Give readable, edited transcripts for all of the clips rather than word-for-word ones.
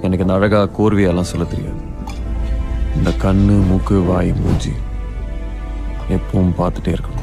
எனக்கு இந்த அழகா கோர்வையெல்லாம் சொல்ல தெரியாது. இந்த கண்ணு மூக்கு வாய் மூஞ்சி எப்பவும் பார்த்துட்டே இருக்கணும்.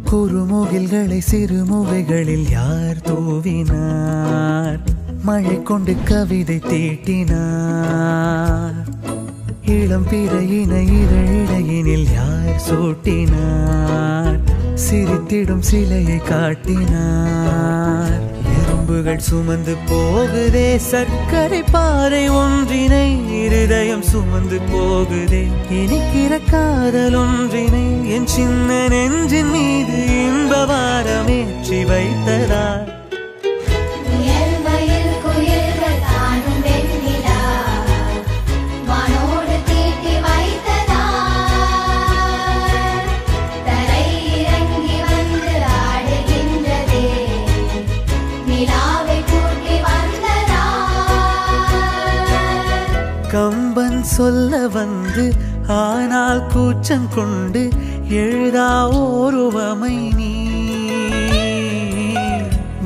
குறுமுகில்களை சிறுமுகைகளில் யார் தூவினார்? மழை கொண்டு கவிதை தீட்டினார். இளம் பிறையின இதழிடையினில் யார் சூட்டினார்? சிரித்திடும் சிலையை காட்டினார். எறும்புகள் சுமந்து போகுதே சர்க்கரை பாறை ஒன்றினை, இருதயம் சுமந்து போகுதே இனிக்கிற காதல் ஒன்றினை. என் சின்ன நெஞ்சின் மீது இன்ப வாரமேற்றி வைத்ததார். கம்பன் சொல்ல வந்து ஆனால் கூச்சம் கொண்டு எழுதா ஓருவமை நீ.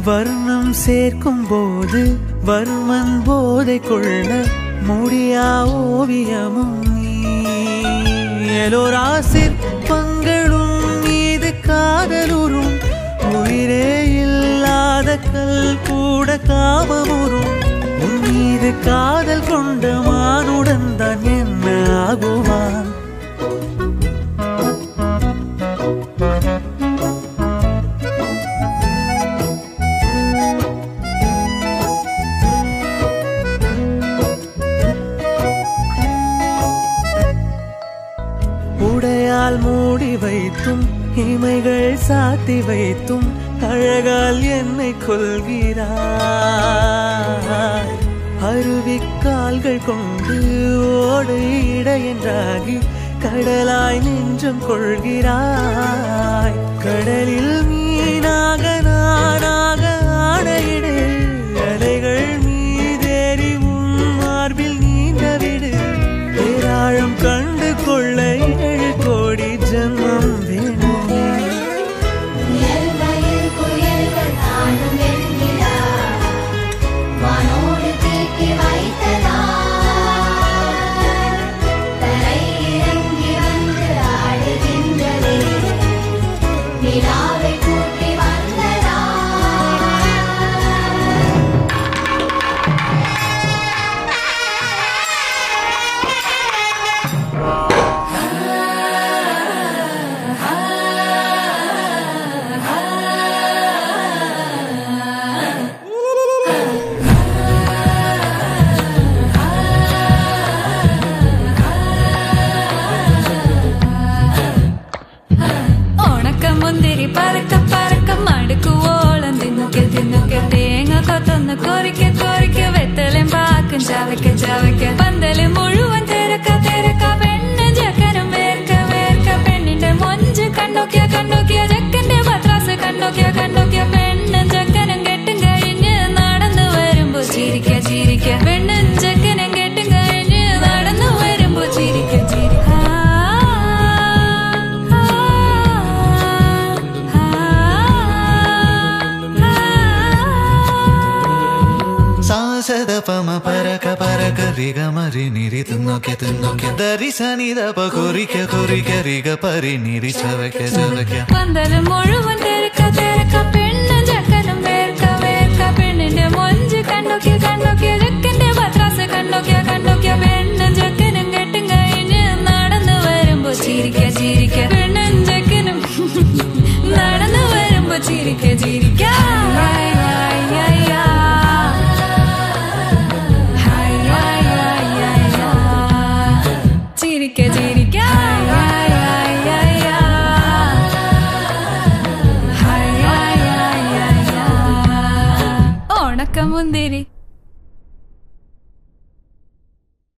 வர்ணம் சேர்க்கும் போது வர்மன் போதை கொள்ள முடியா ஓவியமும் நீ. எலோரா சிற்பங்களும் மீது காதலுறும், உயிரே இல்லாத கல் கூட காமமுறும். உன் மீது காதல் கொண்ட மானுடன் தான் என்ன ஆகுவான்? உடையால் மூடி வைத்தும் இமைகள் சாத்தி வைத்தும் அழகால் என்னை கொள்கிறாய். அருவிக்கால்கள் கொண்டு ஓடு இடையென்றாகி கடலாய் நெஞ்சம் கொள்கிறாய். கடலில் மீனாக நானாக ஆடையிடு, அலைகள் மீதேறி உன் மார்பில் நீண்டவிடு. பேராழம் கண்டு கொள்ள 7 கோடி ஜன்மம் வேணும். പന്തല് മുഴുവൻ തിരക്ക തിരക്ക പെണ്ണ് ജക്കനും വേർക്ക വേർക്ക പെണ്ണിന്റെ മൊഞ്ച് കണ്ണോക്കിയ കണ്ണോക്കിയ ജക്കന്റെ പത്രാസ് കണ്ണോക്കിയ കണ്ണോക്കിയ പെണ്ണും ജക്കനും കെട്ടും കഴിഞ്ഞ് നടന്നു വരുമ്പോ ചിരിക്ക ചിരിക്ക പെണ്ണും ജക്കനും കെട്ടും കഴിഞ്ഞ് നടന്നു വരുമ്പോ ചിരിക്ക ചിരിക്ക. സദപമ പരക പരക റിഗ മരി നിരി തുന്നോക്കെ തുന്നോക്കെ ദരി സനി ദപ കൊറിക്ക കൊറിക്ക റിഗ പരി നിരി ചവക്ക ചവക്ക. പന്തല് മുഴുവൻ തിരക്ക തിരക്ക